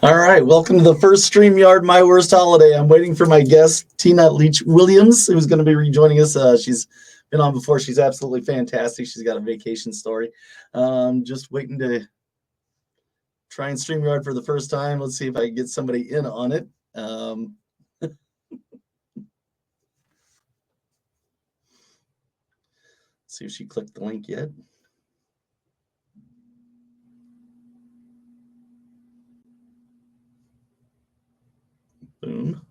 All right, welcome to the first StreamYard My Worst Holiday. I'm waiting for my guest, Tina Leach-Williams, who's going to be rejoining us. She's been on before. She's absolutely fantastic. She's got a vacation story. Just waiting to try and StreamYard for the first time. Let's see if I can get somebody in on it. See if she clicked the link yet. Boom.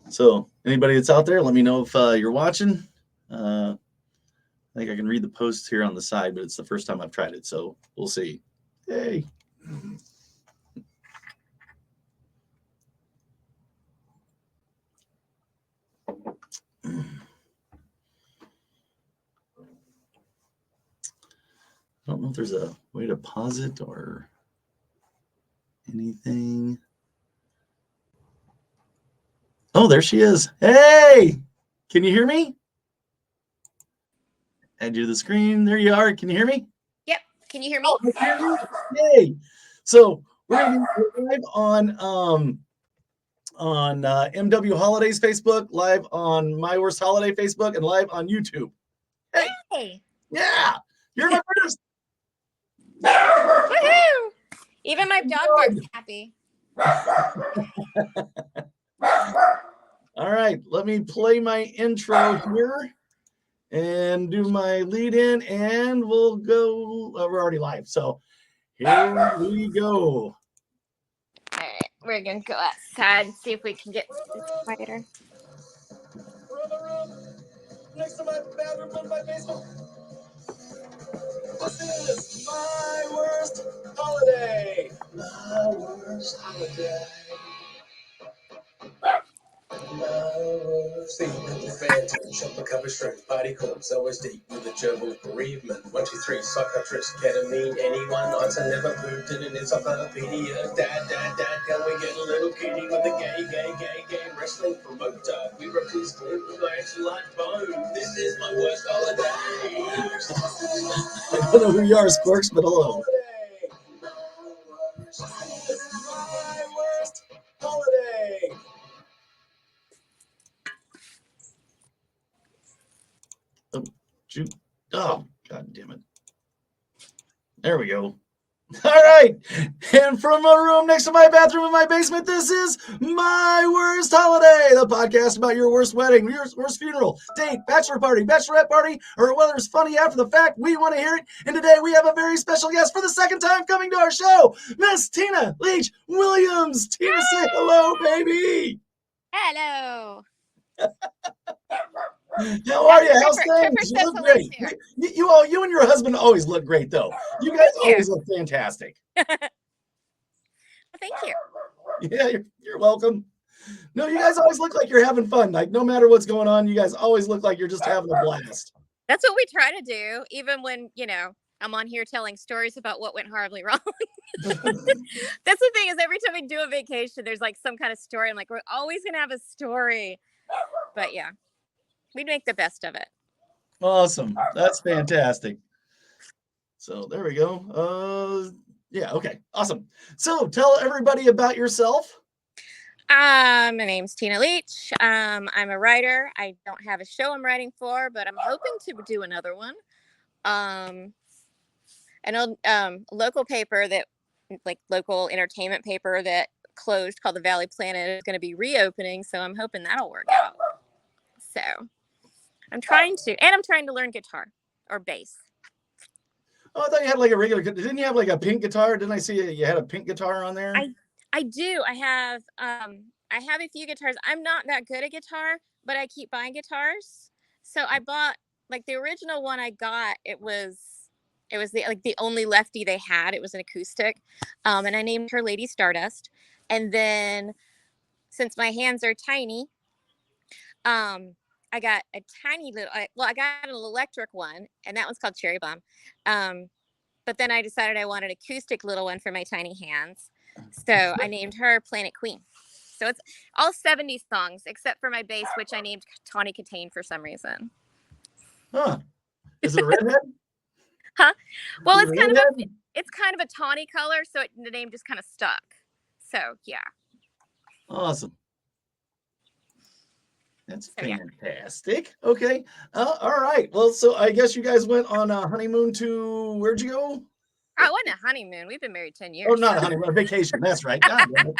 So anybody that's out there, let me know if you're watching. I think I can read the posts here on the side, but it's the first time I've tried it, so we'll see. Hey. I don't know if there's a way to pause it or anything. Oh, there she is. Hey, can you hear me? Add you to the screen. There you are. Can you hear me? Yep. Can you hear me? Oh, yay. So we're going to be live on MW Holidays Facebook, live on My Worst Holiday Facebook, and live on YouTube. Hey. Yeah. You're my first. Woohoo! Even my dog barks happy. All right, let me play my intro here and do my lead in, and we'll go. We're already live, so here we go. All right, we're gonna go outside and see if we can get quieter. Next to my bathroom on my basement. This is my worst holiday. My worst holiday. Sleep with the phantom, shop a cover strength, body corpse, always deep with the gerbil bereavement. 1, 2, 3, psychiatrist, ketamine, anyone, answer never pooped in an encyclopedia. Dad, can we get a little kitty with a gay wrestling promoter? We refuse gluten, flesh, like bone. This is my worst holiday. I don't know who you are, Sparks, but hello. My worst holiday. Oh, God damn it. There we go. All right. And from a room next to my bathroom in my basement, this is My Worst Holiday, the podcast about your worst wedding, your worst funeral, date, bachelor party, bachelorette party, or whether it's funny after the fact. We want to hear it. And today we have a very special guest for the second time coming to our show, Miss Tina Leach-Williams. Tina, say hello, baby. Hello. How are you? How's things? You look great. You and your husband always look great, though. You guys always look fantastic. Well, thank you. Yeah, you're welcome. No, you guys always look like you're having fun. Like, no matter what's going on, you guys always look like you're just having a blast. That's what we try to do, even when, I'm on here telling stories about what went horribly wrong. That's the thing, is every time we do a vacation, there's like some kind of story. I'm like, we're always going to have a story. But yeah, we make the best of it. Awesome. That's fantastic. So there we go. Yeah, okay. Awesome. So tell everybody about yourself. My name's Tina Leach. I'm a writer. I don't have a show I'm writing for, but I'm hoping to do another one. An old local paper local entertainment paper that closed, called the Valley Planet, is going to be reopening, so I'm hoping that'll work out. So I'm trying to learn guitar or bass. Oh, I thought you had like a regular. Didn't you have like a pink guitar? Didn't I see you had a pink guitar on there? I do. I have a few guitars. I'm not that good at guitar, but I keep buying guitars. So I bought, like, the original one I got. It was the only lefty they had. It was an acoustic, and I named her Lady Stardust. And then, since my hands are tiny, I got a tiny little. I got an electric one, and that one's called Cherry Bomb. But then I decided I wanted an acoustic little one for my tiny hands, so I named her Planet Queen. So it's all 70s songs, except for my bass, which I named Tawny Katane for some reason. Huh? Is it a redhead? Huh? Well, Is it's it a kind of redhead? it's kind of a tawny color, so the name just kind of stuck. So yeah. Awesome. That's So yeah. fantastic. Okay. All right. Well, so I guess you guys went on a honeymoon to where'd you go? I wasn't a honeymoon. We've been married 10 Oh, years. not a honeymoon, a vacation. That's right. God damn it.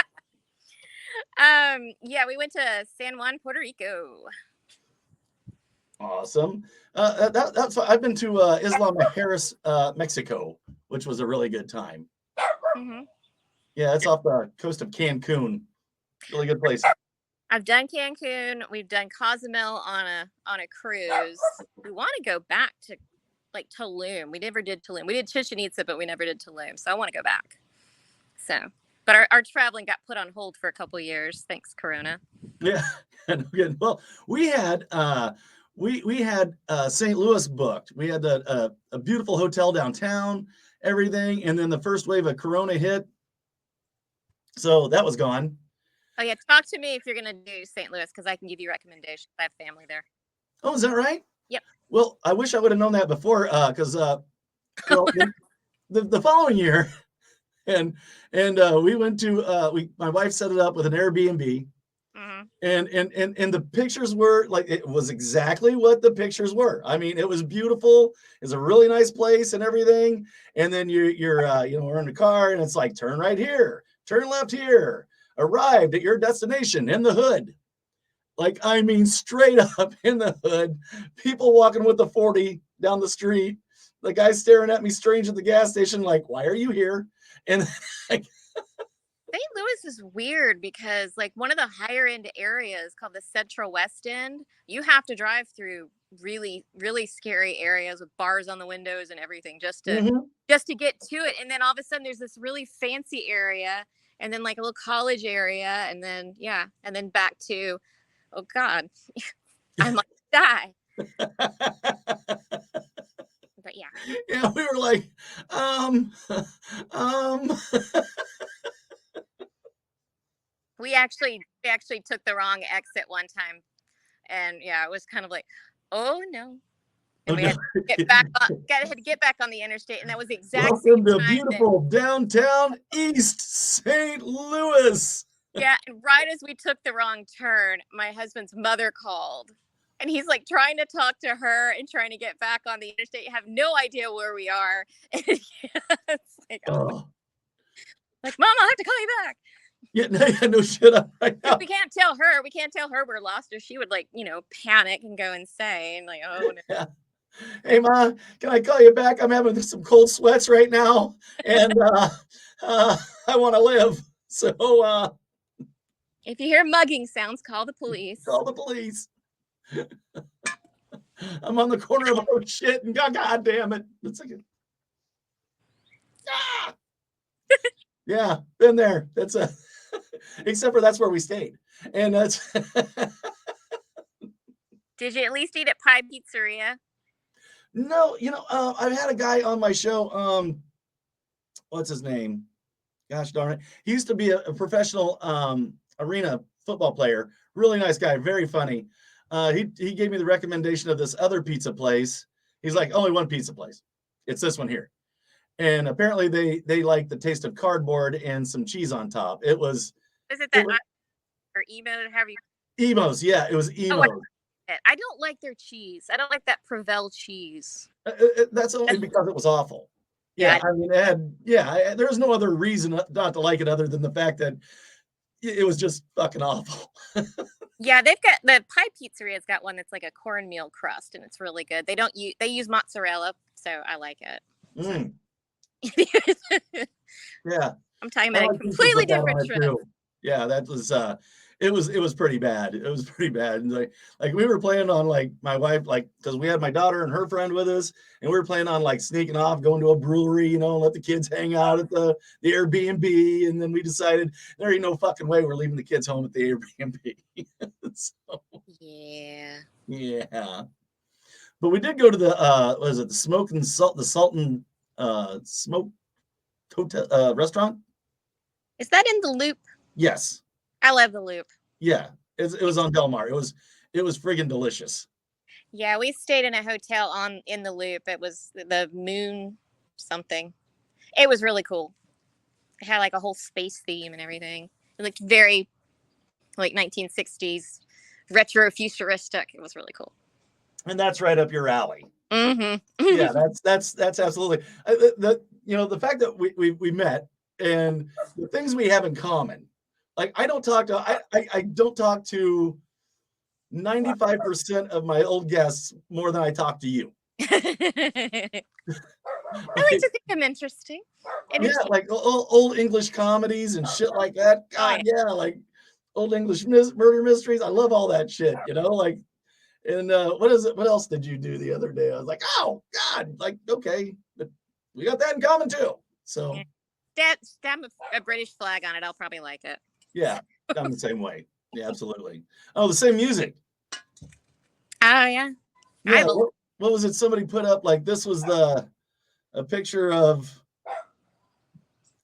Yeah, we went to San Juan, Puerto Rico. Awesome. That's fun. I've been to Isla Harris, Mexico, which was a really good time. Mm-hmm. Yeah, it's off the coast of Cancun. Really good place. I've done Cancun. We've done Cozumel on a cruise. We want to go back to like Tulum. We never did Tulum. We did Chichen Itza, but we never did Tulum. So I want to go back. So, but our traveling got put on hold for a couple years. Thanks, Corona. Yeah. Good. Well, we had St. Louis booked. We had a beautiful hotel downtown, everything, and then the first wave of Corona hit. So that was gone. Oh yeah, talk to me if you're gonna do St. Louis because I can give you recommendations. I have family there. Oh, is that right? Yep. Well, I wish I would have known that before, because well, the following year, and we went to my wife set it up with an Airbnb, Mm-hmm. and the pictures were like it was exactly what the pictures were. I mean, it was beautiful. It's a really nice place and everything. And then you're we're in the car and it's like turn right here, turn left here. Arrived at your destination in the hood. Like, I mean, straight up in the hood, people walking with the 40 down the street, the guy staring at me strange at the gas station, like, why are you here? And like, St. Louis is weird because like one of the higher end areas called the Central West End, you have to drive through really, really scary areas with bars on the windows and everything just to get to it. And then all of a sudden there's this really fancy area and then like a little college area and then and then back to oh God, I might die. But yeah, we were like, we actually took the wrong exit one time, and it was kind of like, oh no, and we had to get back on, had to get back on the interstate, and that was the exact welcome same to time beautiful downtown East St. Louis. and right as we took the wrong turn, my husband's mother called. And he's like trying to talk to her and trying to get back on the interstate. You have no idea where we are. It's like, like, Mom, I'll have to call you back. Yeah, no shit. Right now. We can't tell her we're lost, or she would like, panic and go insane. Like, oh no. Yeah. Hey, Ma, can I call you back? I'm having some cold sweats right now, and I want to live. So, if you hear mugging sounds, call the police. Call the police. I'm on the corner of oh shit, and God damn it! It's like, yeah, been there. That's except for that's where we stayed, and that's. Did you at least eat at Pie Pizzeria? No, I've had a guy on my show. What's his name? Gosh darn it! He used to be a professional arena football player. Really nice guy, very funny. He gave me the recommendation of this other pizza place. He's like, only one pizza place. It's this one here. And apparently they like the taste of cardboard and some cheese on top. It was. Is it that or emo? Have you? Emos, yeah, it was emo. I don't like their cheese. I don't like that Provel cheese. That's only because it was awful. Yeah, I mean, there's no other reason not to like it other than the fact that it was just fucking awful. Yeah, they've got the Pie Pizzeria's got one that's like a cornmeal crust, and it's really good. They use mozzarella, so I like it. Mm. So. Yeah, I'm talking about a completely different trip. Yeah, that was it was pretty bad. It was pretty bad. And like we were planning on like my wife, like because we had my daughter and her friend with us, and we were planning on like sneaking off, going to a brewery, and let the kids hang out at the Airbnb. And then we decided there ain't no fucking way we're leaving the kids home at the Airbnb. So, yeah. But we did go to the the Sultan Smoke Hotel restaurant. Is that in the Loop? Yes. I love the Loop. Yeah, it was on Del Mar. It was friggin' delicious. Yeah, we stayed in a hotel in the Loop. It was the Moon something. It was really cool. It had like a whole space theme and everything. It looked very like 1960s retro futuristic. It was really cool. And that's right up your alley. Mm-hmm. Yeah, that's absolutely the fact that we met and the things we have in common. Like I don't talk to 95% of my old guests more than I talk to you. I like to think I'm interesting. Yeah, like old English comedies and shit like that. God, yeah, like old English murder mysteries. I love all that shit, like. And what is it? What else did you do the other day? I was like, oh God, like okay, but we got that in common too. So stamp a British flag on it. I'll probably like it. Yeah, I'm the same way. Yeah, absolutely. Oh, the same music. Oh yeah. Yeah. What was it? Somebody put up like this was a picture of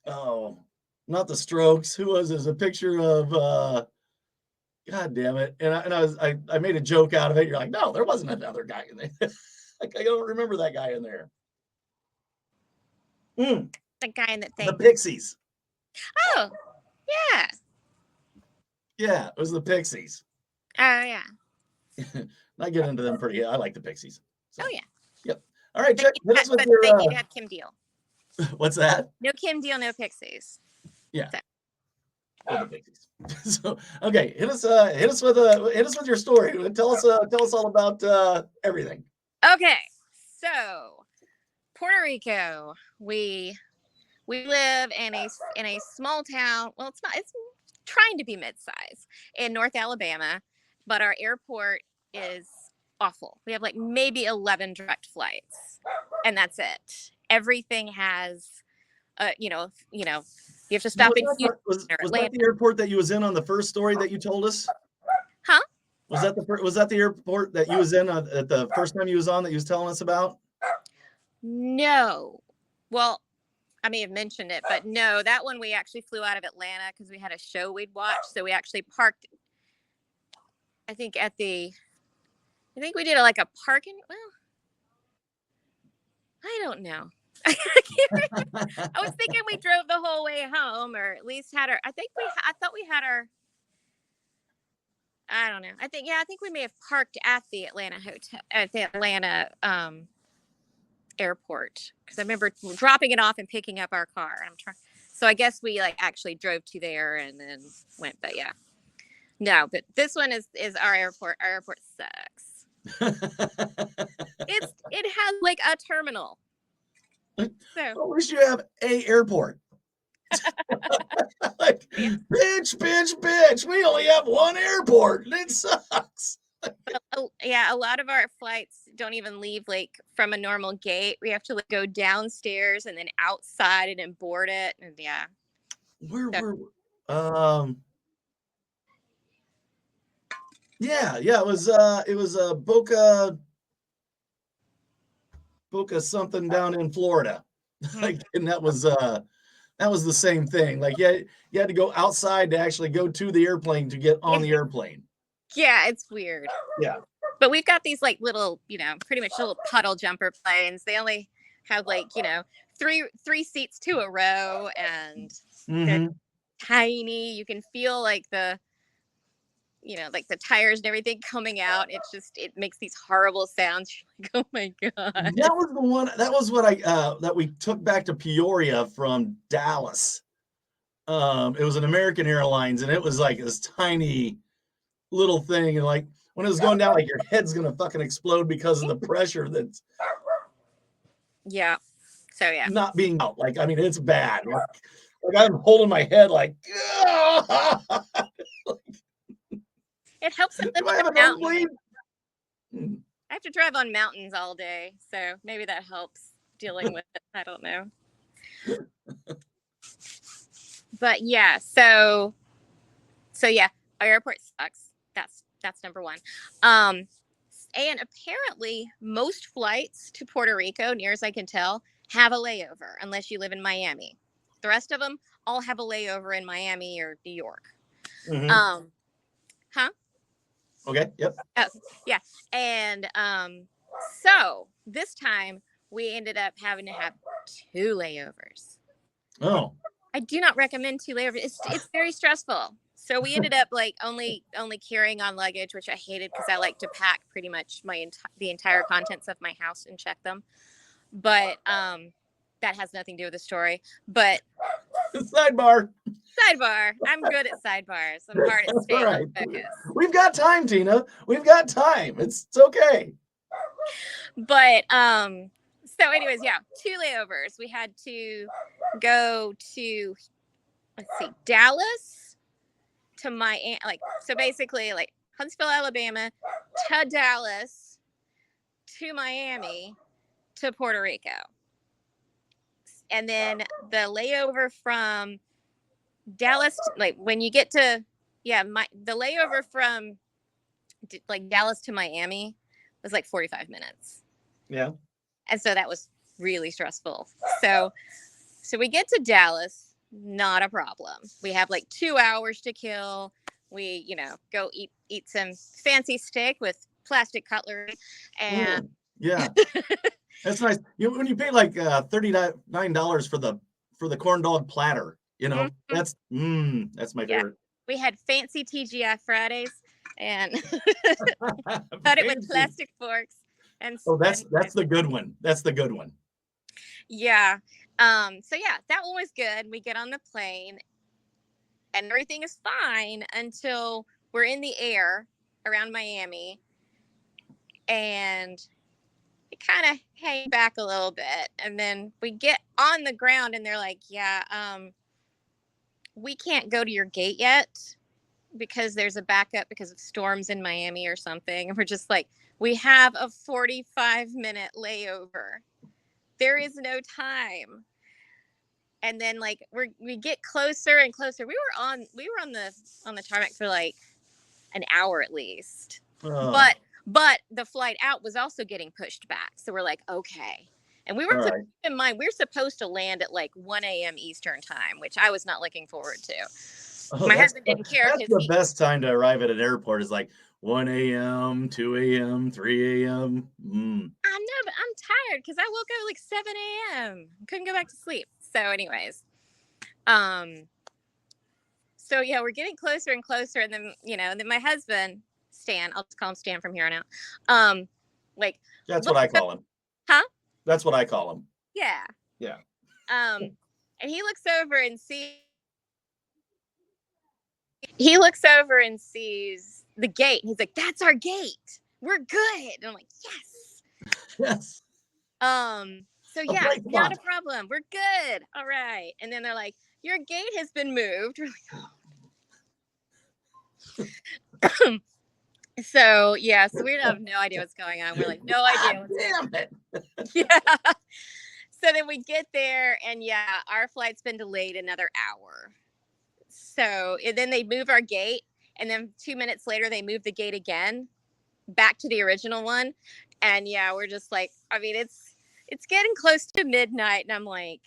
not the Strokes. Who was it? It was a picture of God damn it. And I made a joke out of it. You're like, no, there wasn't another guy in there. Like, I don't remember that guy in there. The guy in that thing. The Pixies. Oh, yeah. Yeah, it was the Pixies. Oh, yeah. I get into them pretty. I like the Pixies. So. Oh, yeah. Yep. All right, check. But they did have Kim Deal. What's that? No Kim Deal, no Pixies. Yeah. So. The Pixies. So okay, hit us with your story. Tell us all about everything. Okay, so Puerto Rico. We live in a small town. Well, it's not. It's trying to be mid-size in North Alabama, but our airport is awful. We have like maybe 11 direct flights, and that's it. Everything has, you have to stop in Houston. Was that the airport that you was in on the first story that you told us? Huh? Was that the airport that you was in at the first time you was on that you was telling us about? No. Well, I may have mentioned it, but no, that one we actually flew out of Atlanta because we had a show we'd watch. So we actually parked, I think we did like a parking. Well, I don't know. I was thinking we drove the whole way home, or at least had our. I thought we had our. I don't know. I think we may have parked at the Atlanta hotel at the Atlanta airport because I remember dropping it off and picking up our car. And I'm trying. So I guess we like actually drove to there and then went. But yeah, no. But this one is our airport. Our airport sucks. It has like a terminal. So at least you have a airport. Like, bitch. We only have one airport. It sucks. Yeah, a lot of our flights don't even leave like from a normal gate. We have to like go downstairs and then outside and board it. And yeah. Yeah, it was Boca something down in Florida. Like, and that was the same thing. Like, yeah, you had to go outside to actually go to the airplane to get on the airplane. Yeah, it's weird. Yeah. But we've got these like little, pretty much little puddle jumper planes. They only have like, three seats to a row, and they're tiny. You can feel like the tires and everything coming out. It makes these horrible sounds. Like, oh my God. That was the one. That was what that we took back to Peoria from Dallas. It was an American Airlines, and it was like this tiny little thing. And like when it was going down, like your head's going to fucking explode because of the pressure that's. Yeah. So yeah. Not being out. Like, I mean, it's bad. Like I'm holding my head like. It helps to live on a mountain. I have to drive on mountains all day, so maybe that helps dealing with it. I don't know. But yeah, so yeah, our airport sucks. That's number one. And apparently most flights to Puerto Rico, near as I can tell, have a layover unless you live in Miami. The rest of them all have a layover in Miami or New York. Huh? Okay. Yep. Oh, yeah. And so this time we ended up having to have 2 layovers. Oh. I do not recommend 2 layovers. It's very stressful. So we ended up like only carrying on luggage, which I hated because I like to pack pretty much the entire contents of my house and check them. But that has nothing to do with the story. But Sidebar. I'm good at sidebars. I'm hard at staying on focus. We've got time, Tina. We've got time. It's okay. But so anyways, yeah, 2 layovers. We had to go to, let's see, Dallas to so basically like Huntsville, Alabama to Dallas to Miami to Puerto Rico. And then the layover from Dallas, like when you get to, the layover from like Dallas to Miami was like 45 minutes. Yeah. And so that was really stressful. So we get to Dallas, not a problem. We have like 2 hours to kill. We, go eat some fancy steak with plastic cutlery. And yeah, that's nice. When you pay like $39 for the corn dog platter, that's my favorite. We had fancy TGI Fridays and cut it with plastic forks. And that's the good one. That's the good one. Yeah. So yeah, that one was good. We get on the plane and everything is fine until we're in the air around Miami and it kind of hang back a little bit. And then we get on the ground and they're like, we can't go to your gate yet because there's a backup because of storms in Miami or something. And we're just like, we have a 45-minute layover. There is no time. And then like we get closer and closer. We were on the tarmac for like an hour at least. Oh. But the flight out was also getting pushed back. So we're like, okay. And we were, keep in mind, we're supposed to land at like 1 a.m. Eastern time, which I was not looking forward to. My husband didn't care. That's the best time to arrive at an airport is like 1 a.m., 2 a.m., 3 a.m. I know, but I'm tired because I woke up at like 7 a.m. Couldn't go back to sleep. So anyways, so yeah, we're getting closer and closer. And then, and then my husband, Stan, I'll just call him Stan from here on out. Like that's what I call him. Huh? That's what I call him. Yeah. Yeah. And he looks over and sees the gate. He's like, "That's our gate. We're good." And I'm like, "Yes." Yes. So yeah, not a problem. We're good. All right. And then they're like, "Your gate has been moved." We're like, oh. So yeah, so we have no idea what's going on. We're like, no idea. Damn it. Yeah. So then we get there and our flight's been delayed another hour. So then they move our gate and then 2 minutes later they move the gate again back to the original one. And we're just like, I mean, it's getting close to midnight and I'm like,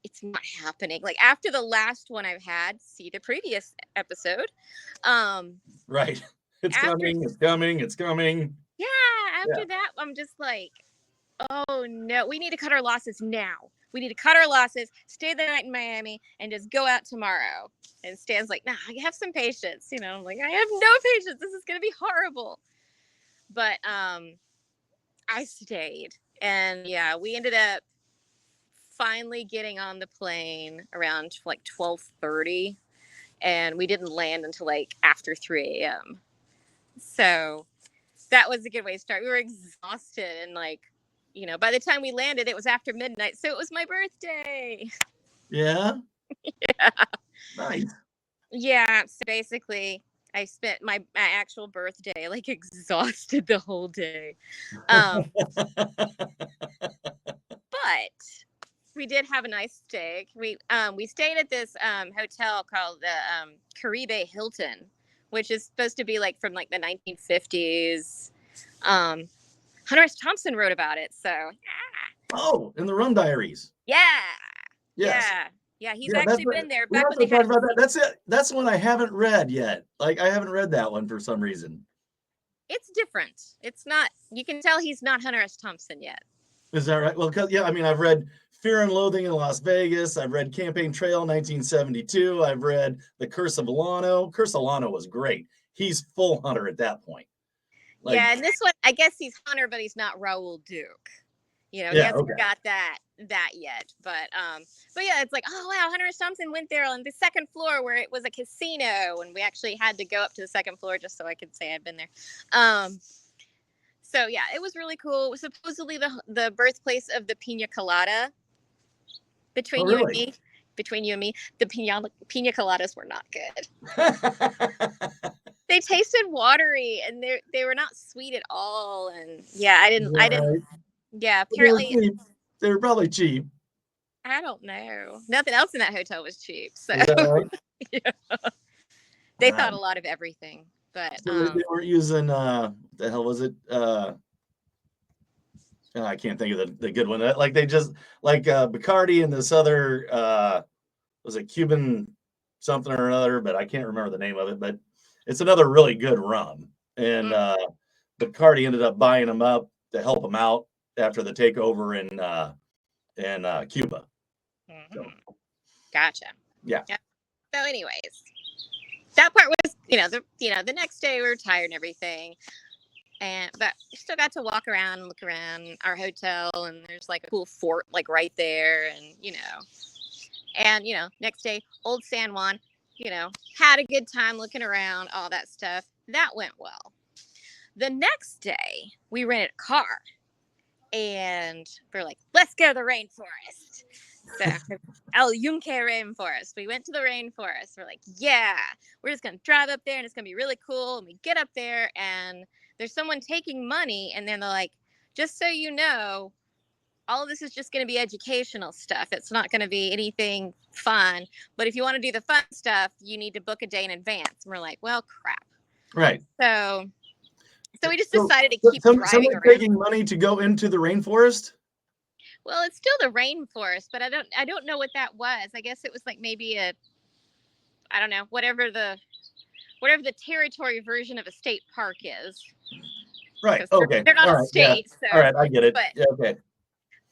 it's not happening. Like after the last one I've had, see the previous episode. Right. It's coming. Yeah. After that, I'm just like, oh no, we need to cut our losses now. We need to cut our losses, stay the night in Miami, and just go out tomorrow. And Stan's like, nah, I have some patience. I'm like, I have no patience. This is going to be horrible. But I stayed. And we ended up finally getting on the plane around like 12:30. And we didn't land until like after 3 a.m. So that was a good way to start. We were exhausted and like, by the time we landed, it was after midnight. So it was my birthday. Yeah. Yeah. Nice. Yeah. So basically I spent my actual birthday, like exhausted the whole day. But we did have a nice steak. We stayed at this hotel called the Caribe Hilton, which is supposed to be like from like the 1950s. Hunter S. Thompson wrote about it, so Oh, in the Rum Diaries. Yeah. Yes. Yeah. He's actually been there. Back when they talk about that. That's it. That's one I haven't read yet. Like I haven't read that one for some reason. it's different. It's not. You can tell he's not Hunter S. Thompson yet. Is that right? Well, yeah. I mean, I've read Fear and Loathing in Las Vegas. I've read Campaign Trail 1972. I've read The Curse of Alano. Curse of Alano was great. He's full Hunter at that point. Like, Yeah, and this one, I guess he's Hunter, but he's not Raoul Duke. He hasn't got that yet. But yeah, it's like, oh wow, Hunter S. Thompson went there on the second floor where it was a casino, and we actually had to go up to the second floor just so I could say I'd been there. So yeah, it was really cool. It was supposedly the birthplace of the pina colada. Between you and me, the pina coladas were not good. They tasted watery, and they were not sweet at all. And yeah, I didn't. Yeah, apparently they were probably cheap. I don't know. Nothing else in that hotel was cheap. So yeah. They thought a lot of everything, but so they weren't using the hell was it? I can't think of the good one. Like they just like Bacardi and this other was it Cuban something or another, but I can't remember the name of it. But it's another really good rum, and Bacardi ended up buying them up to help them out after the takeover in Cuba. Mm-hmm. So. Gotcha. Yeah. So, anyways, that part was the next day we were tired and everything. But we still got to walk around and look around our hotel, and there's like a cool fort like right there, and next day, Old San Juan, had a good time looking around, all that stuff. That went well. The next day, we rented a car, and we're like, let's go to the rainforest. So, El Yunque Rainforest. We went to the rainforest. We're like, yeah, we're just going to drive up there, and it's going to be really cool. And we get up there, and there's someone taking money, and then they're like, just so you know, all of this is just going to be educational stuff. It's not going to be anything fun. But if you want to do the fun stuff, you need to book a day in advance. And we're like, well, crap. Right. So we just decided to keep driving around. Taking money to go into the rainforest? Well, it's still the rainforest, but I don't know what that was. I guess it was like maybe I don't know, whatever the territory version of a state park is. Right. Okay. They're not a state. Yeah. So, all right. I get it. Okay.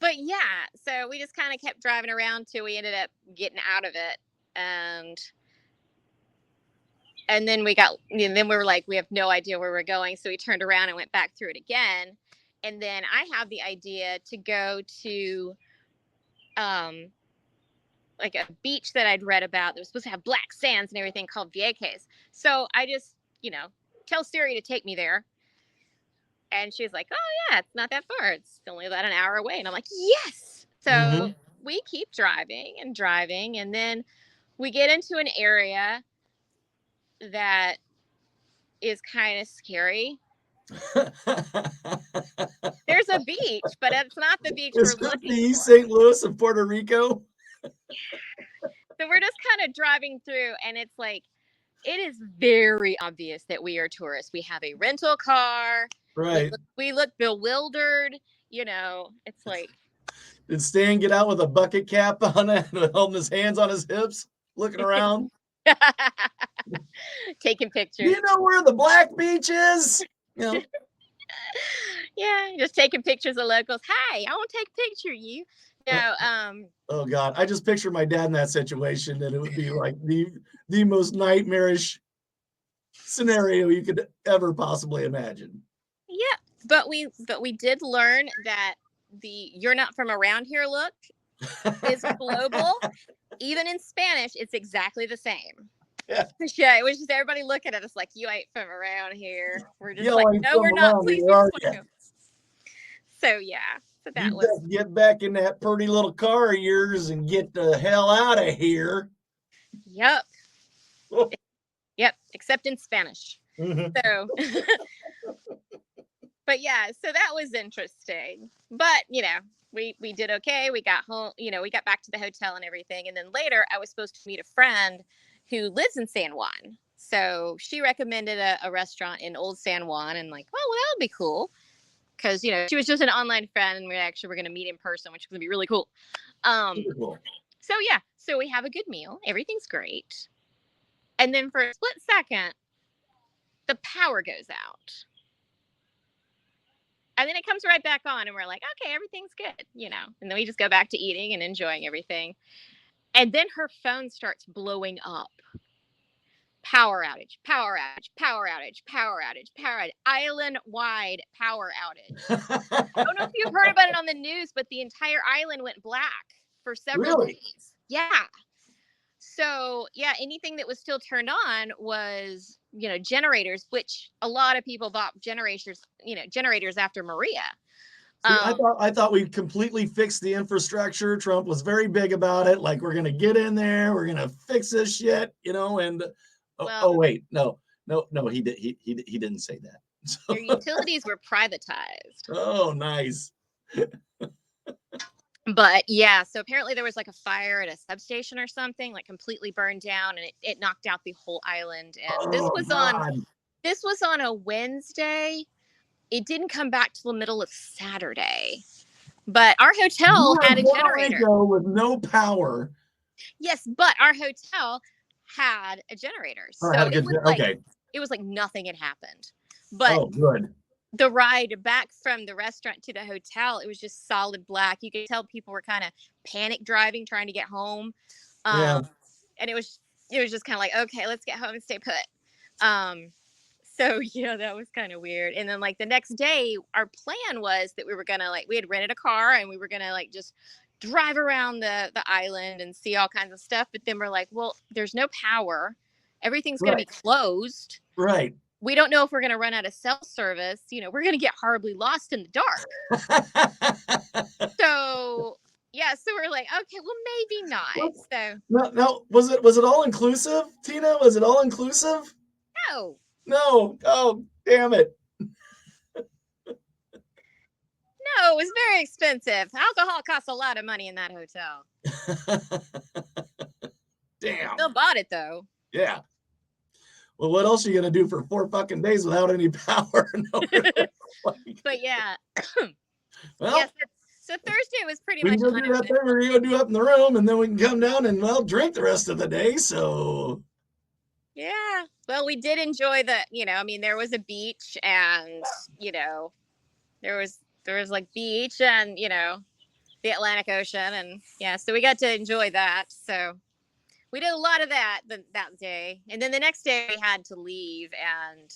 But yeah, so we just kind of kept driving around till we ended up getting out of it. And then then we were like, we have no idea where we're going. So we turned around and went back through it again. And then I have the idea to go to like a beach that I'd read about that was supposed to have black sands and everything called Vieques. So I just, tell Siri to take me there. And she's like, oh yeah, it's not that far. It's only about an hour away. And I'm like, yes. So we keep driving. And then we get into an area that is kind of scary. There's a beach, but it's not the beach we're looking for. East St. Louis of Puerto Rico. So we're just kind of driving through, and it's like, it is very obvious that we are tourists. We have a rental car. Right. We look bewildered. It's like. Did Stan get out with a bucket cap on it, holding his hands on his hips, looking around? Taking pictures. You know where the black beach is? Yeah, just taking pictures of locals. Hey, I want to take a picture of you. Oh God, I just picture my dad in that situation, and it would be like the most nightmarish scenario you could ever possibly imagine. Yeah, but we did learn that the "you're not from around here" look is global. Even in Spanish, it's exactly the same. Yeah. Yeah, it was just everybody looking at us like, you ain't from around here. We're just Yo, like, no, we're not. Please be. So yeah, so that you was. Get back in that pretty little car of yours and get the hell out of here. Yep. Oh. Yep. Except in Spanish. Mm-hmm. So. But yeah, so that was interesting. But we did okay. We got home. We got back to the hotel and everything, and then later I was supposed to meet a friend who lives in San Juan. So she recommended a restaurant in Old San Juan, and like, oh, well, that would be cool. Because, she was just an online friend, and we actually were going to meet in person, which was going to be really cool. Cool. So yeah, so we have a good meal. Everything's great. And then for a split second, the power goes out. And then it comes right back on, and we're like, okay, everything's good, And then we just go back to eating and enjoying everything. And then her phone starts blowing up. Power outage, power outage, power outage, power outage, power outage, island-wide power outage. I don't know if you've heard about it on the news, but the entire island went black for several days. Yeah. So, yeah, anything that was still turned on was, generators, which a lot of people bought generators after Maria. See, I thought we completely fixed the infrastructure. Trump was very big about it. Like, we're going to get in there. We're going to fix this shit, and wait, no, he didn't say that. So, their utilities were privatized. Oh, nice. But yeah, so apparently there was like a fire at a substation or something, like completely burned down, and it knocked out the whole island. And this was on a Wednesday. It didn't come back till the middle of Saturday. But our hotel had a generator with no power. Yes, but our hotel had a generator. So it was like nothing had happened. But good. The ride back from the restaurant to the hotel, it was just solid black. You could tell people were kind of panic driving, trying to get home. And it was just kind of like, okay, let's get home and stay put. So yeah, that was kind of weird. And then like the next day, our plan was that we were gonna we had rented a car and we were gonna just drive around the island and see all kinds of stuff. But then we're like, well, there's no power. Everything's gonna be closed. Right. We don't know if we're going to run out of cell service. We're going to get horribly lost in the dark. So we're like, okay, well, maybe not. So no, was it all inclusive, Tina? Was it all inclusive? No. Oh, damn it. No, it was very expensive. Alcohol costs a lot of money in that hotel. Damn. Still bought it though. Yeah. Well, what else are you going to do for 4 fucking days without any power? But yeah. Well, yes, so Thursday was pretty much. We're going to do that thing we're going to do up in the room, and then we can come down and, drink the rest of the day. So. Yeah. Well, we did enjoy there was a beach and, there was like beach and, the Atlantic Ocean. And yeah, so we got to enjoy that. So. We did a lot of that day. And then the next day we had to leave. And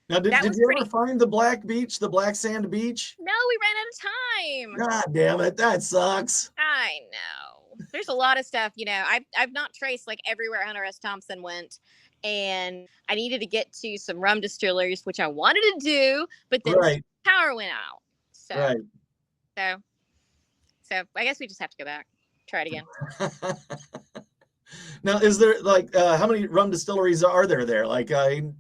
now, did you ever find the black sand beach? No, we ran out of time. God damn it. That sucks. I know. There's a lot of stuff, I've not traced everywhere Hunter S. Thompson went. And I needed to get to some rum distilleries, which I wanted to do, but then power went out. So, so I guess we just have to go back. Try it again. Now, is there how many rum distilleries are there? I found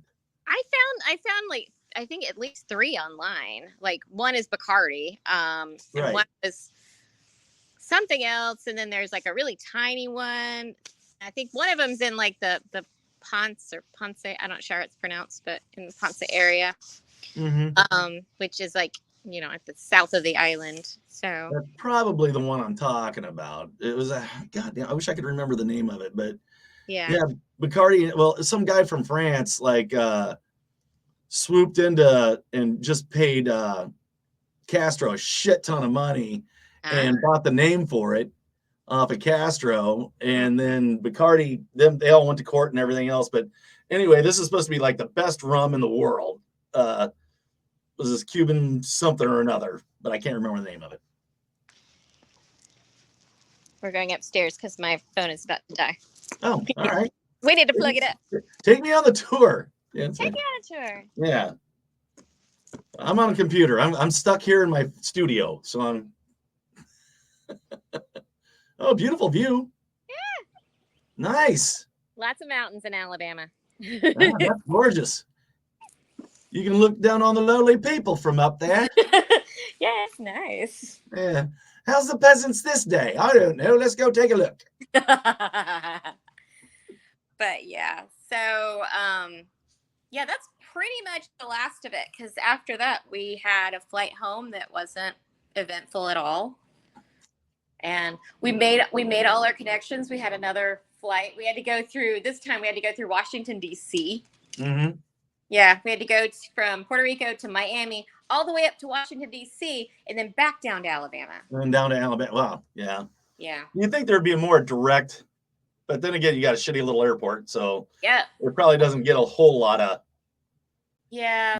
I think at least 3 online. One is Bacardi, and one is something else, and then there's a really tiny one. I think one of them's in the Ponce, I'm not sure how it's pronounced, but in the Ponce area, which is at the south of the island. So that's probably the one I'm talking about. It was goddamn. I wish I could remember the name of it, but yeah, Bacardi. Well, some guy from France swooped into and just paid Castro a shit ton of money and bought the name for it off of Castro, and then Bacardi. They all went to court and everything else. But anyway, this is supposed to be the best rum in the world. Was this Cuban something or another, but I can't remember the name of it. We're going upstairs because my phone is about to die. Oh, all right. We need to plug it up. Take me on the tour. Yeah, take me on a tour. Yeah. I'm on a computer. I'm stuck here in my studio, so I'm. Oh, beautiful view. Yeah. Nice. Lots of mountains in Alabama. That's gorgeous. You can look down on the lowly people from up there. Yeah, it's nice. Yeah. How's the peasants this day? I don't know. Let's go take a look. But yeah, so that's pretty much the last of it. Because after that, we had a flight home that wasn't eventful at all, and we made all our connections. We had another flight. We had to go through Washington D.C. Mm-hmm. Yeah, we had to go from Puerto Rico to Miami. all the way up to Washington, D.C., and then back down to Alabama. And then down to Alabama. Wow. Yeah. Yeah. You'd think there'd be a more direct, but then again, you got a shitty little airport. So Yeah. it probably doesn't get a whole lot of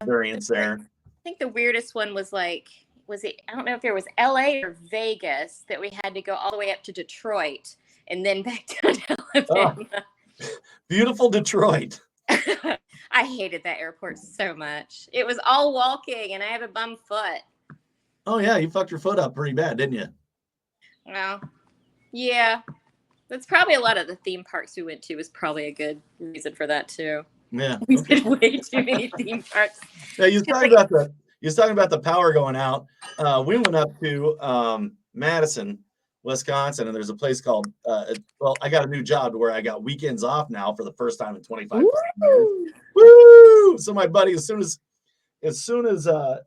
variance I there. think the weirdest one was like, I don't know if it was LA or Vegas that we had to go all the way up to Detroit and then back down to Alabama. Oh, beautiful Detroit. I hated that airport so much. It was all walking and I have a bum foot. Oh yeah, you fucked your foot up pretty bad, didn't you? Well, yeah. That's probably a lot of the theme parks we went to was probably a good reason for that too. Yeah. We did way too many theme parks. Yeah, you was talking about the power going out. We went up to Madison, Wisconsin, and there's a place called I got a new job where I got weekends off now for the first time in 25 years. Woo! So my buddy, as soon as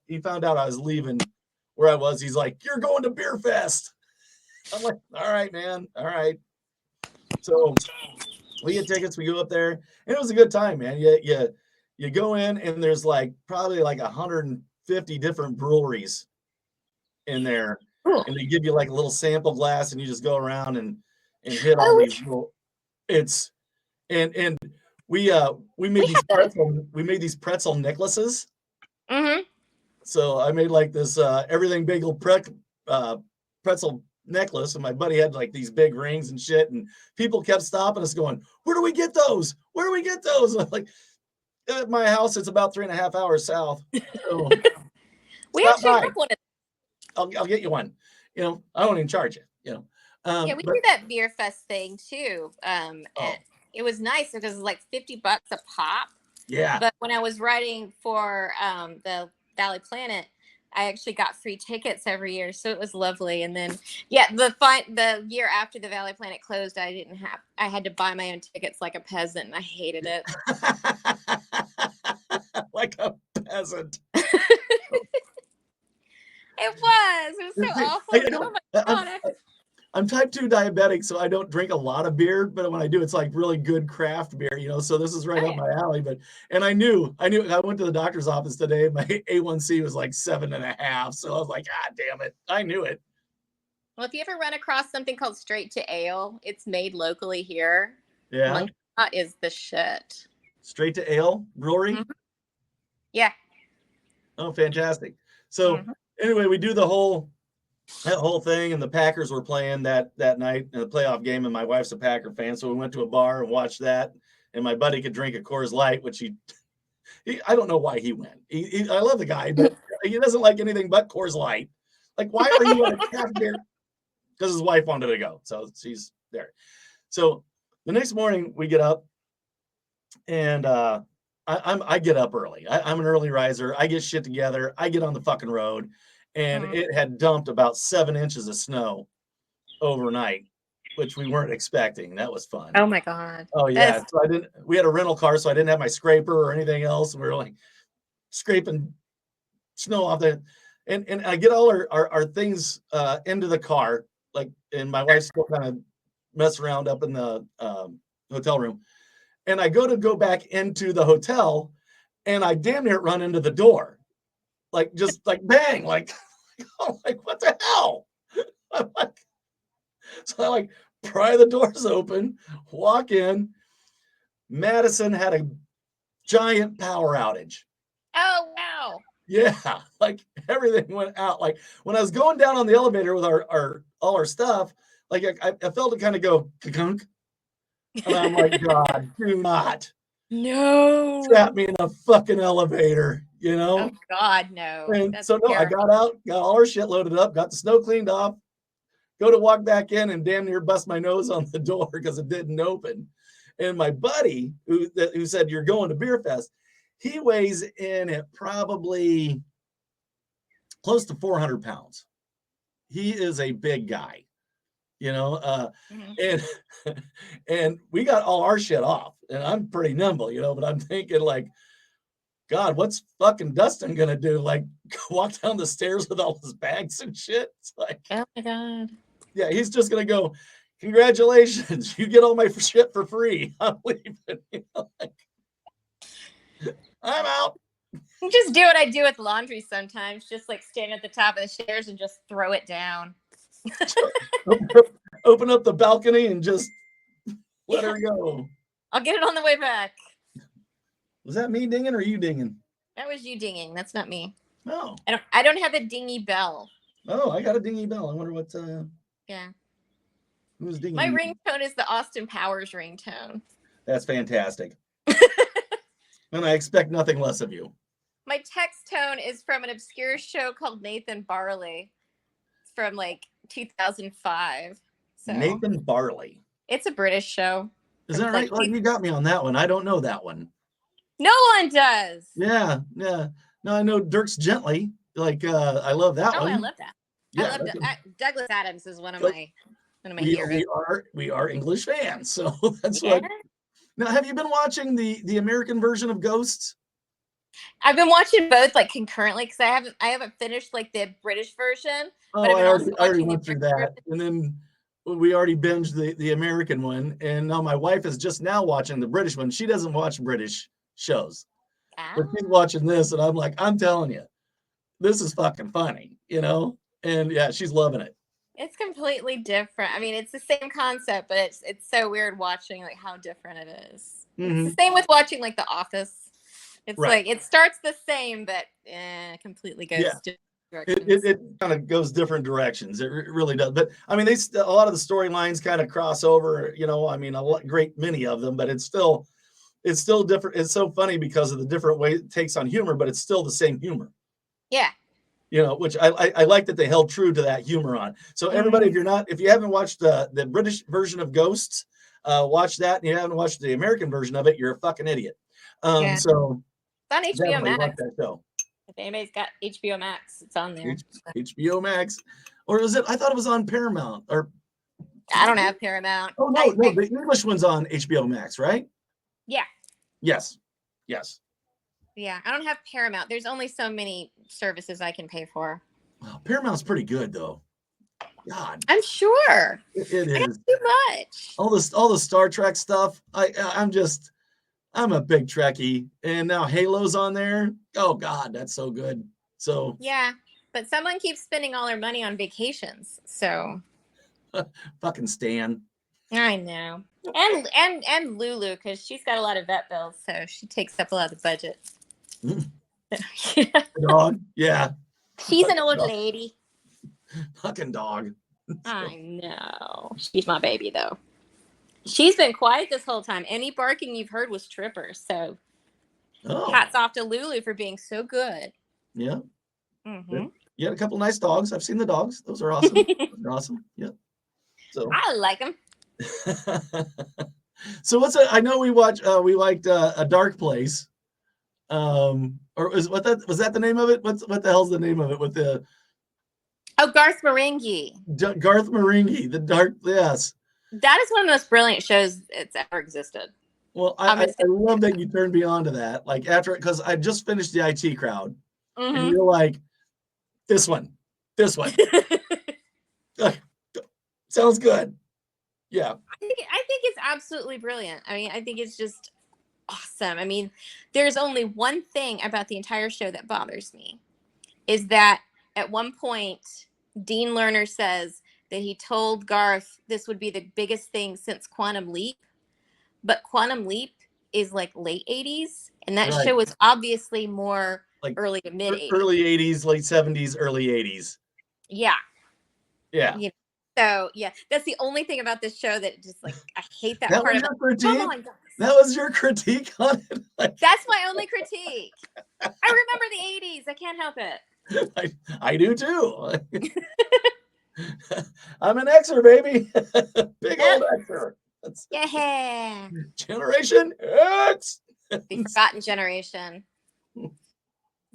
he found out I was leaving where I was, he's like, "You're going to Beer Fest." I'm like, "All right, man. All right." So we get tickets, we go up there, and it was a good time, man. You go in and there's like probably like 150 different breweries in there. Cool. And they give you like a little sample glass and you just go around and hit all these little, and we made these pretzel necklaces. Mm-hmm. So I made like this everything bagel pretzel necklace, and my buddy had like these big rings and shit, and people kept stopping us going, "Where do we get those? Where do we get those?" And I'm like, at my house, it's about 3.5 hours south. So we actually have one. I'll get you one. You know, I won't even charge you. You know. Yeah, we do that Beer Fest thing too. It was nice because it was like $50 a pop. Yeah. But when I was writing for the Valley Planet, I actually got free tickets every year, so it was lovely. And then, yeah, the year after the Valley Planet closed, I had to buy my own tickets like a peasant, and I hated it. Like a peasant. It was so awful. Oh my God. I'm type 2 diabetic, so I don't drink a lot of beer, but when I do, it's like really good craft beer, you know, so this is right up my alley. And I knew I went to the doctor's office today, my A1C was like 7.5. So I was like, ah, damn it. I knew it. Well, if you ever run across something called Straight to Ale, it's made locally here. Yeah. Like, that is the shit. Straight to Ale Brewery? Mm-hmm. Yeah. Oh, fantastic. So anyway, we do that whole thing, and the Packers were playing that night in the playoff game, and my wife's a Packer fan, so we went to a bar and watched that, and my buddy could drink a Coors Light, which he I don't know why he went. I love the guy, but he doesn't like anything but Coors Light. Like, why are you on a craft beer? Because his wife wanted to go, so she's there. So the next morning we get up, and I get up early. I'm an early riser. I get shit together. I get on the fucking road. And it had dumped about 7 inches of snow overnight, which we weren't expecting. That was fun. Oh my God. Oh yeah. So we had a rental car, so I didn't have my scraper or anything else. And we were like scraping snow off there. And I get all our things into the car, like, and my wife's still kind of mess around up in the hotel room. And I go back into the hotel, and I damn near run into the door. Like, just like bang, like, I'm like, what the hell? So I like pry the doors open, walk in. Madison had a giant power outage. Oh, wow. Yeah, like everything went out. Like when I was going down on the elevator with all our stuff, like I felt it kind of go ka-kunk. And I'm like, God, do not. No. Trap me in a fucking elevator, you know? Oh God, no. And That's so no, terrible. I got out, got all our shit loaded up, got the snow cleaned off, go to walk back in, and damn near bust my nose on the door because it didn't open. And my buddy who said, "You're going to Beer Fest," he weighs in at probably close to 400 pounds. He is a big guy, you know, and we got all our shit off, and I'm pretty nimble, you know, but I'm thinking like, God, what's fucking Dustin gonna do? Like, walk down the stairs with all his bags and shit? It's like, oh my God. Yeah, he's just gonna go, congratulations, you get all my shit for free. I'm leaving. You know, like, I'm out. Just do what I do with laundry sometimes. Just like stand at the top of the stairs and just throw it down. Open up the balcony and just let her go. I'll get it on the way back. Was that me dinging or you dinging? That was you dinging. That's not me. Oh. I don't have a dingy bell. Oh, I got a dingy bell. I wonder what Yeah. Who's dinging? My ringtone is the Austin Powers ringtone. That's fantastic. And I expect nothing less of you. My text tone is from an obscure show called Nathan Barley. It's from like 2005. So Nathan Barley. It's a British show. Is that right? Well, you got me on that one. I don't know that one. No one does. Yeah. No, I know Dirks Gently. Like, I love that one. Oh, I love that. Yeah, I love Douglas Adams is one of my heroes. We are English fans, so that's what. Now, have you been watching the American version of Ghosts? I've been watching both like concurrently because I haven't finished like the British version. Oh, I already went through that, and then we already binged the American one, and now my wife is just now watching the British one. She doesn't watch British shows, but she's watching this, and I'm like, I'm telling you, this is fucking funny, you know? And yeah, she's loving it. It's completely different. I mean, it's the same concept, but it's so weird watching like how different it is. Mm-hmm. It's the same with watching like The Office. It's right. like it starts the same, but completely goes different directions. It kind of goes different directions. It really does. But I mean, a lot of the storylines kind of cross over. You know, I mean, great many of them, but it's still different. It's so funny because of the different way it takes on humor, but it's still the same humor. Yeah. You know, which I like that they held true to that humor on. So everybody, if you haven't watched the British version of Ghosts, watch that. And you haven't watched the American version of it, you're a fucking idiot. So it's on HBO Max. Watch that show. If anybody's got HBO Max, it's on there. HBO Max, or is it? I thought it was on Paramount. Or I don't have Paramount. Oh no, the English one's on HBO Max, right? Yeah. Yes. Yeah, I don't have Paramount. There's only so many services I can pay for. Well, Paramount's pretty good though. God, I'm sure. It is too much. All the Star Trek stuff. I'm a big Trekkie, and now Halo's on there. Oh God, that's so good. So yeah, but someone keeps spending all their money on vacations. So fucking Stan. I know, and Lulu, because she's got a lot of vet bills, so she takes up a lot of the budget. Dog, yeah. She's an old lady. Fucking dog. I know. She's my baby, though. She's been quiet this whole time. Any barking you've heard was Tripper. So hats off to Lulu for being so good. Yeah. Mm-hmm. You had a couple nice dogs. I've seen the dogs. Those are awesome. They're awesome. Yeah. So I like them. So I know we liked A Dark Place. Or was that the name of it? What the hell's the name of it with the Garth Marenghi. Garth Marenghi, The Dark, yes. That is one of the most brilliant shows that's ever existed. Well, I love that you turned me on to that. Like because I just finished the IT Crowd, and you're like, this one. Sounds good. Yeah. I think it's absolutely brilliant. I mean, I think it's just awesome. I mean, there's only one thing about the entire show that bothers me, is that at one point, Dean Lerner says that he told Garth this would be the biggest thing since Quantum Leap, but Quantum Leap is like late 80s, and that show was obviously more like early to mid 80s. Early 80s, late 70s, early 80s. Yeah. Yeah. You know, so yeah, that's the only thing about this show that just like I hate that part of it. Come on, guys. That was your critique on it. That's my only critique. I remember the 80s. I can't help it. I do too. I'm an Xer, baby. Big old Xer. Yeah. Generation X. The forgotten generation.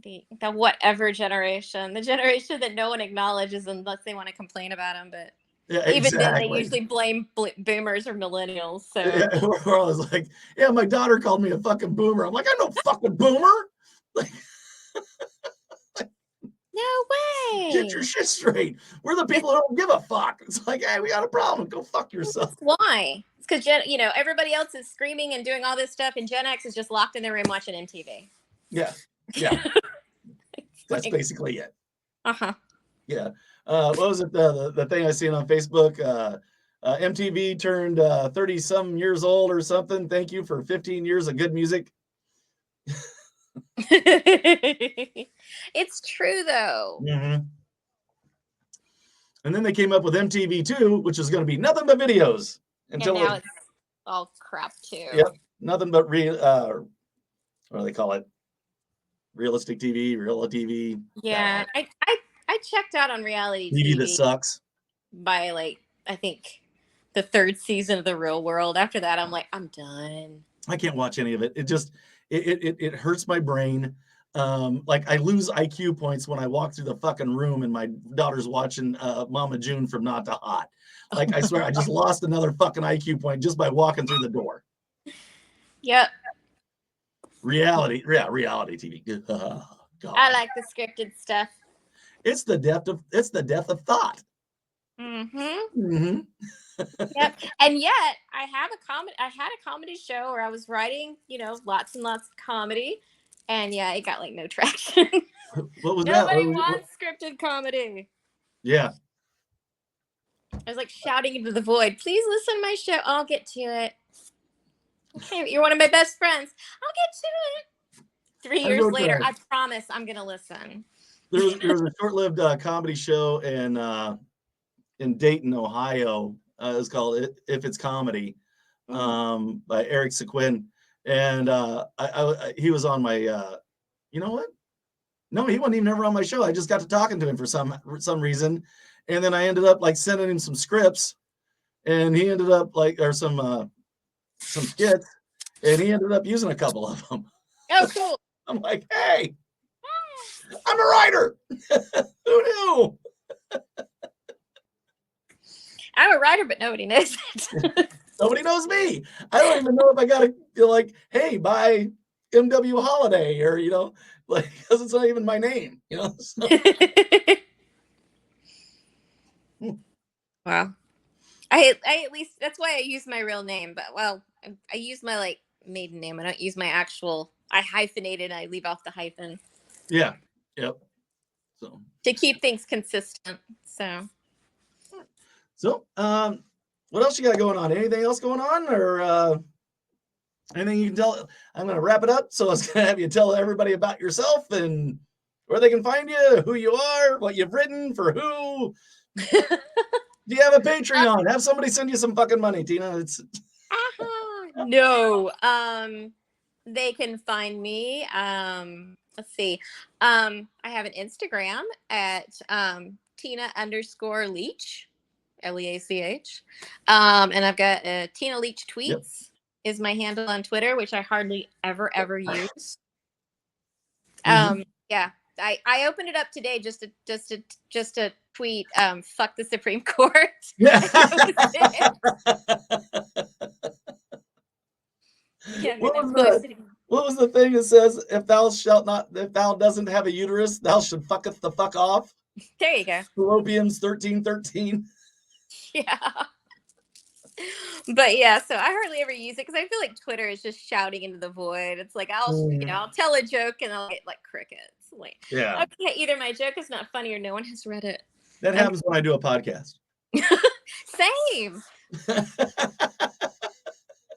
The whatever generation. The generation that no one acknowledges unless they want to complain about them. But yeah, even then, they usually blame boomers or millennials. So yeah, we're always like, yeah, my daughter called me a fucking boomer. I'm like, I'm no fucking boomer. Like, no way. Get your shit straight. We're the people who don't give a fuck. It's like, hey, we got a problem. Go fuck yourself. That's why? It's because everybody else is screaming and doing all this stuff, and Gen X is just locked in their room watching MTV. Yeah. Yeah. That's basically it. Uh-huh. Yeah. What was it? The thing I seen on Facebook? MTV turned 30 some years old or something. Thank you for 15 years of good music. It's true though. Mm-hmm. And then they came up with MTV2, which is going to be nothing but videos. And now it's all crap too. Yep. Nothing but what do they call it? Realistic TV, real TV. Yeah. I checked out on reality TV TV that sucks. by like, I think the 3rd season of The Real World. After that, I'm like, I'm done. I can't watch any of it. It just it hurts my brain. Like I lose IQ points when I walk through the fucking room and my daughter's watching Mama June from Not to Hot. Like I swear I just lost another fucking IQ point just by walking through the door. Yep. Reality TV. Oh, God. I like the scripted stuff. It's the death of thought. Mm-hmm. Mm-hmm. Yep. And yet I had a comedy show where I was writing, lots and lots of comedy. And yeah, it got like no traction. What was Nobody that? wants scripted comedy. Yeah. I was like shouting into the void, please listen to my show. I'll get to it. Okay, you're one of my best friends. I'll get to it. 3 years later, I promise I'm going to listen. There was a short-lived comedy show in Dayton, Ohio. It was called If It's Comedy by Eric Sequin. And he was on my, you know what? No, he wasn't even ever on my show. I just got to talking to him for some reason. And then I ended up like sending him some scripts and he ended up like, or some skits, and he ended up using a couple of them. Oh, cool. I'm like, hey, I'm a writer. Who knew? I'm a writer, but nobody knows it. Nobody knows me. I don't even know if I got to feel like, hey, buy MW Holiday or, like, because it's not even my name, So. Wow. I at least, that's why I use my real name, but I use my like maiden name. I don't use my actual, I hyphenate it. I leave off the hyphen. Yeah. Yep. So. To keep things consistent. So, what else you got going on? Anything else going on or anything you can tell? I'm going to wrap it up. So I was going to have you tell everybody about yourself and where they can find you, who you are, what you've written, for who. Do you have a Patreon? Have somebody send you some fucking money, Tina. No. They can find me. Let's see. I have an Instagram at Tina_Leach, Leach. And I've got Tina Leach Tweets is my handle on Twitter, which I hardly ever use. Yeah. I opened it up today just to tweet fuck the Supreme Court. Yeah. Yeah, what was the thing that says if thou doesn't have a uterus, thou should fucketh the fuck off? There you go. Philippians 13:13. Yeah. But yeah, so I hardly ever use it because I feel like Twitter is just shouting into the void. It's like I'll tell a joke and I'll get like crickets. Like, yeah. Okay, either my joke is not funny or no one has read it. That happens when I do a podcast. Same.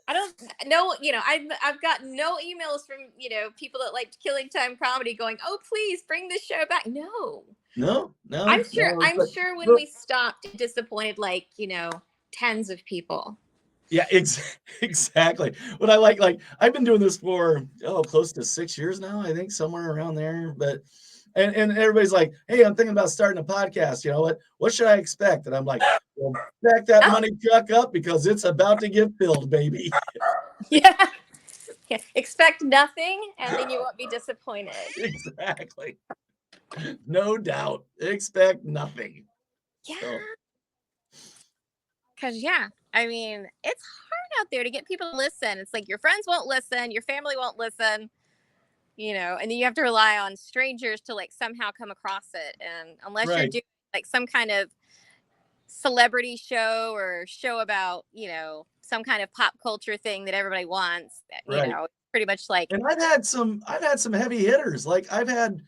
I don't know, I've got no emails from, people that like Killing Time Comedy going, oh, please bring this show back. No. I'm sure when we stopped, it disappointed like, tens of people. Yeah, exactly. What I like I've been doing this for close to 6 years now, I think, somewhere around there. But and everybody's like, hey, I'm thinking about starting a podcast. What should I expect? And I'm like, well, back that money truck up because it's about to get filled, baby. Yeah. Expect nothing, and then you won't be disappointed. Exactly. No doubt. Expect nothing. Yeah. Because, I mean, it's hard out there to get people to listen. It's like your friends won't listen, your family won't listen, and then you have to rely on strangers to like somehow come across it. And unless you're doing like some kind of celebrity show or show about, some kind of pop culture thing that everybody wants, it's pretty much like. And I've had some heavy hitters. Like I've had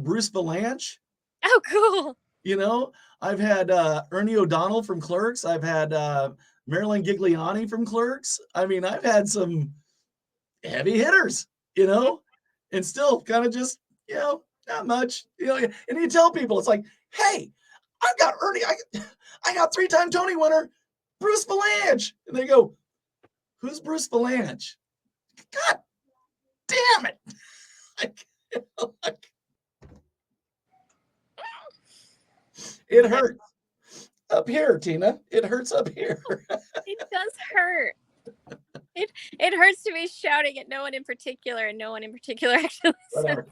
Bruce Valanche. Oh, cool. You know, I've had Ernie O'Donnell from Clerks. I've had Marilyn Gigliani from Clerks. I mean, I've had some heavy hitters, you know, and still kind of just, you know, not much, you know. And you tell people, it's like, hey, I've got Ernie. I got 3-time Tony winner, Bruce Valanche. And they go, who's Bruce Valanche? God damn it. It hurts up here, Tina. It hurts up here. It does hurt. It hurts to be shouting at no one in particular, and no one in particular actually listens.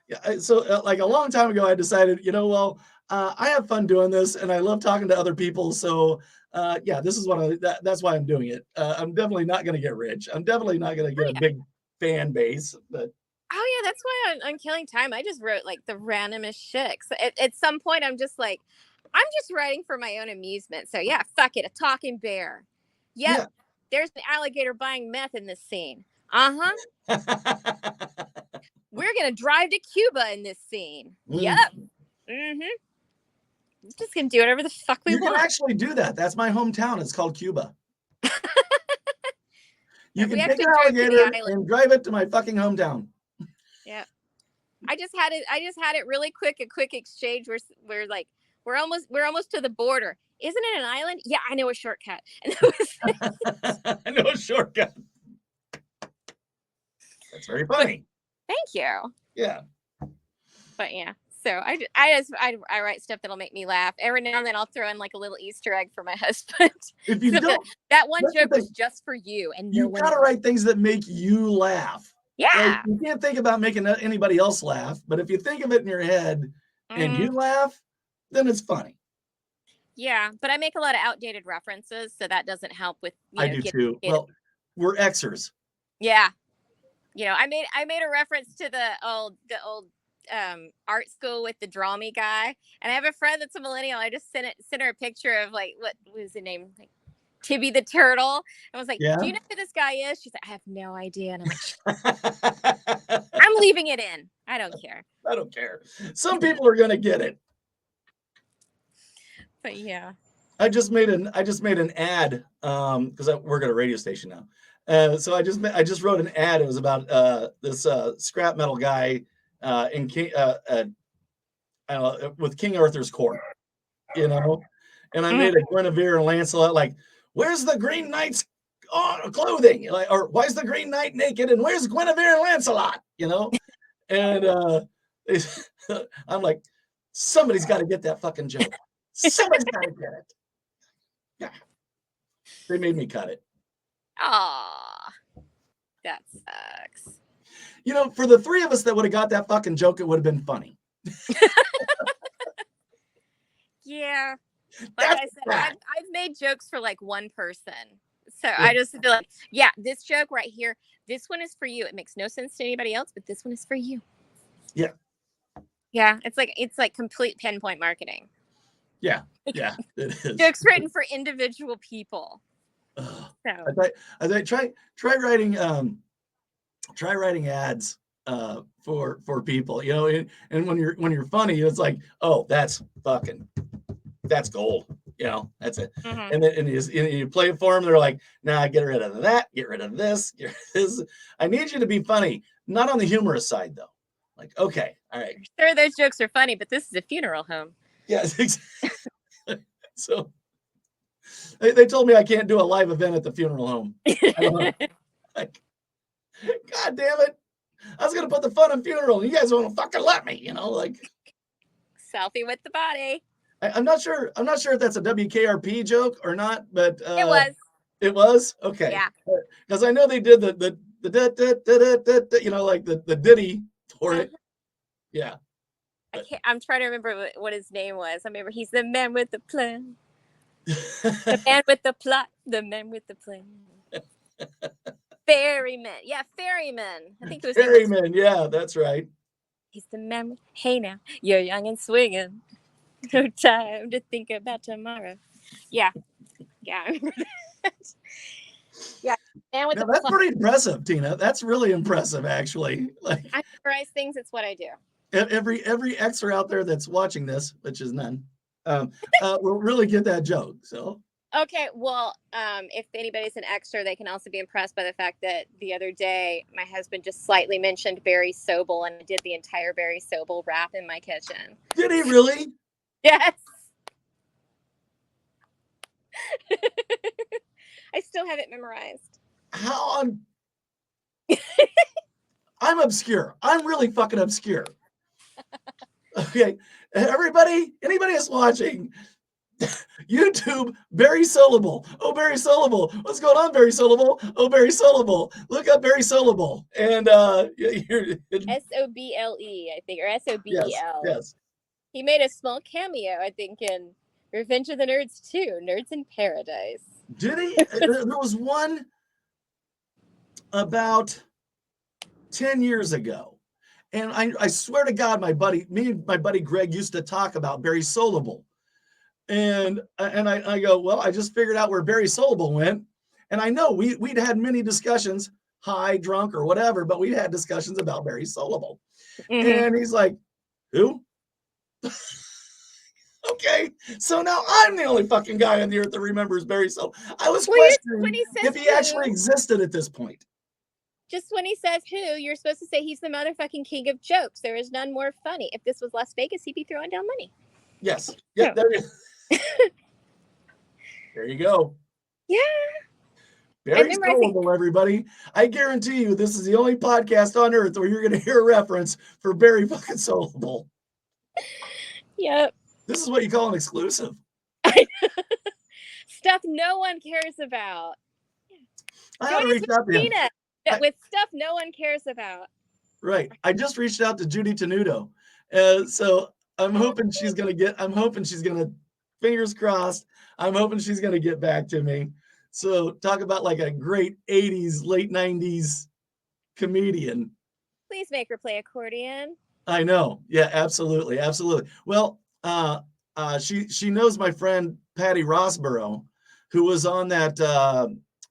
Yeah, so like a long time ago, I decided, you know, well, I have fun doing this, and I love talking to other people. So yeah, this is what that's why I'm doing it. I'm definitely not going to get rich. I'm definitely not going to get a big fan base, but. Oh yeah, that's why on Killing Time, I just wrote like the randomest shit. At some point, I'm just like, I'm just writing for my own amusement. So yeah, fuck it, a talking bear. Yep, yeah. There's an alligator buying meth in this scene. Uh-huh. We're gonna drive to Cuba in this scene. Yep. Mm-hmm. We're just gonna do whatever the fuck we want. You can actually do that. That's my hometown. It's called Cuba. You can take an alligator and drive it to my fucking hometown. Yeah. I just had it really quick, a quick exchange where we're like, we're almost to the border. Isn't it an island? Yeah, I know a shortcut. And I know a shortcut. That's very funny. Thank you. Yeah. But yeah, so I write stuff that'll make me laugh. Every now and then I'll throw in like a little Easter egg for my husband. If you don't, that one joke was just for you, and you gotta write things that make you laugh. Yeah. Like, you can't think about making anybody else laugh, but if you think of it in your head and you laugh, then it's funny. Yeah, but I make a lot of outdated references, so that doesn't help with. I do too. Well, we're Xers. Yeah, you know, I made a reference to the old art school with the Draw Me guy, and I have a friend that's a millennial. I just sent her a picture of like what was the name, like Tibby the Turtle. I was like, do you know who this guy is? She's like, I have no idea. And I'm like, I'm leaving it in. I don't care. I don't care. Some people are gonna get it. But yeah. I just made an ad because I work at a radio station now. So I just wrote an ad. It was about this scrap metal guy in King, I don't know, with King Arthur's court, you know. And I made a Guinevere and Lancelot like, where's the Green Knight's clothing? Like, or why's the Green Knight naked? And where's Guinevere and Lancelot? You know. And I'm like, somebody's got to get that fucking joke. Somebody's got to get it. Yeah. They made me cut it. Aw, that sucks. You know, for the three of us that would have got that fucking joke, it would have been funny. Yeah. Like I said, I've made jokes for like one person. So I just feel like, yeah, this joke right here, this one is for you. It makes no sense to anybody else, but this one is for you. Yeah. Yeah. It's like complete pinpoint marketing. Yeah. Yeah. It is. Jokes written for individual people. So I try writing ads for people, you know, and when you're funny, it's like, oh, that's gold, you know, that's it. And then and you play it for them, they're like, nah, get rid of that, get rid of this, get rid of this. I need you to be funny, not on the humorous side though. Like, okay, all right. Sure, those jokes are funny, but this is a funeral home. Yes, exactly. So they told me I can't do a live event at the funeral home. Like, God damn it. I was going to put the fun in funeral and you guys won't fucking let me, you know, like. Selfie with the body. I'm not sure if that's a WKRP joke or not, but. It was. It was? Okay. Yeah. Because I know they did the you know, like the ditty for it. Yeah. I'm trying to remember what his name was. I remember he's the man with the plan. The man with the plot. The man with the plan. Ferryman. Yeah, Ferryman. I think it was Ferryman. Yeah, that's right. He's the man with, hey now, you're young and swinging. No time to think about tomorrow. Yeah. Yeah, I remember that. Yeah. And with Now, the that's pretty impressive, Tina. That's really impressive, actually. Like, I memorize things. It's what I do. every extra out there that's watching this, which is none, will really get that joke. So Okay, well, if anybody's an extra, they can also be impressed by the fact that the other day my husband just slightly mentioned Barry Sobel, and I did the entire Barry Sobel rap in my kitchen. did he really? Yes. I still have it memorized. How on? I'm obscure. I'm really fucking obscure. Okay, everybody, anybody that's watching, YouTube, Barry Solable. Oh, Barry Solable. What's going on, Barry Solable? Oh, Barry Solable. Look up Barry Solable. And you're, Soble, I think, or yes, Sobel. yes. He made a small cameo, I think, in Revenge of the Nerds 2, Nerds in Paradise. Did he? There was one about 10 years ago. And I swear to God, me and my buddy Greg used to talk about Barry Solable. And I go, well, I just figured out where Barry Solable went. And I know we'd had many discussions, high, drunk, or whatever, but we had discussions about Barry Solable. Mm-hmm. And he's like, who? Okay, so now I'm the only fucking guy on the earth that remembers Barry Solable. I was questioning when he says if he who, actually existed at this point. just when he says who, you're supposed to say he's the motherfucking king of jokes. There is none more funny. If this was Las Vegas, he'd be throwing down money. Yes. Yeah, there you go. Yeah. Barry Solable, everybody. I guarantee you this is the only podcast on earth where you're going to hear a reference for Barry fucking Solable. Yep. This is what you call an exclusive. Stuff no one cares about. I had to reach out to him. With stuff no one cares about. Right. I just reached out to Judy Tenuto. So I'm hoping she's going to, fingers crossed, I'm hoping she's going to get back to me. So talk about like a great 80s, late 90s comedian. Please make her play accordion. I know. Yeah, absolutely. Absolutely. Well, she knows my friend Patty Rossborough, who was on that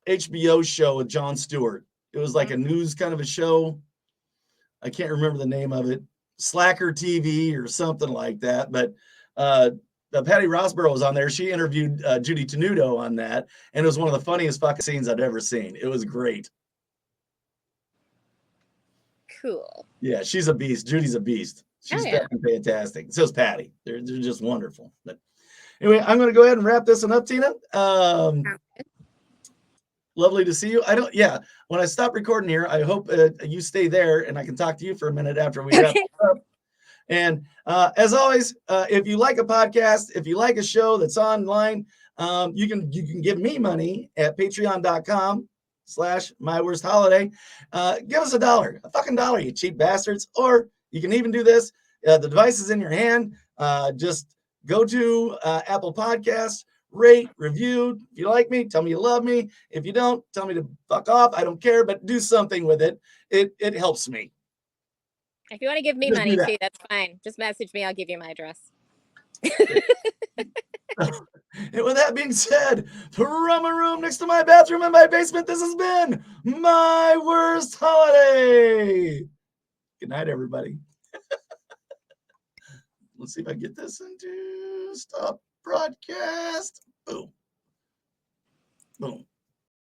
HBO show with Jon Stewart. It was like a news kind of a show. I can't remember the name of it. Slacker TV or something like that. But Patty Rossborough was on there. She interviewed Judy Tenuto on that. And it was one of the funniest fucking scenes I've ever seen. It was great. Cool. Yeah, she's a beast. Judy's a beast. She's fucking fantastic. So is Patty. They're just wonderful. But anyway, I'm going to go ahead and wrap this one up, Tina. Lovely to see you. When I stop recording here, I hope you stay there and I can talk to you for a minute after we wrap up. And as always, if you like a podcast, if you like a show that's online, you can give me money at patreon.com/myworstholiday. Give us $1, a fucking dollar, you cheap bastards. Or you can even do this. The device is in your hand. Just go to Apple Podcasts, rate, review. If you like me, tell me you love me. If you don't, tell me to fuck off. I don't care, but do something with it. It helps me. If you want to give me money too, that's fine. Just message me. I'll give you my address. And with that being said, from a room next to my bathroom in my basement, this has been my worst holiday. Good night, everybody. Let's see if I get this into stop broadcast. Boom. Boom.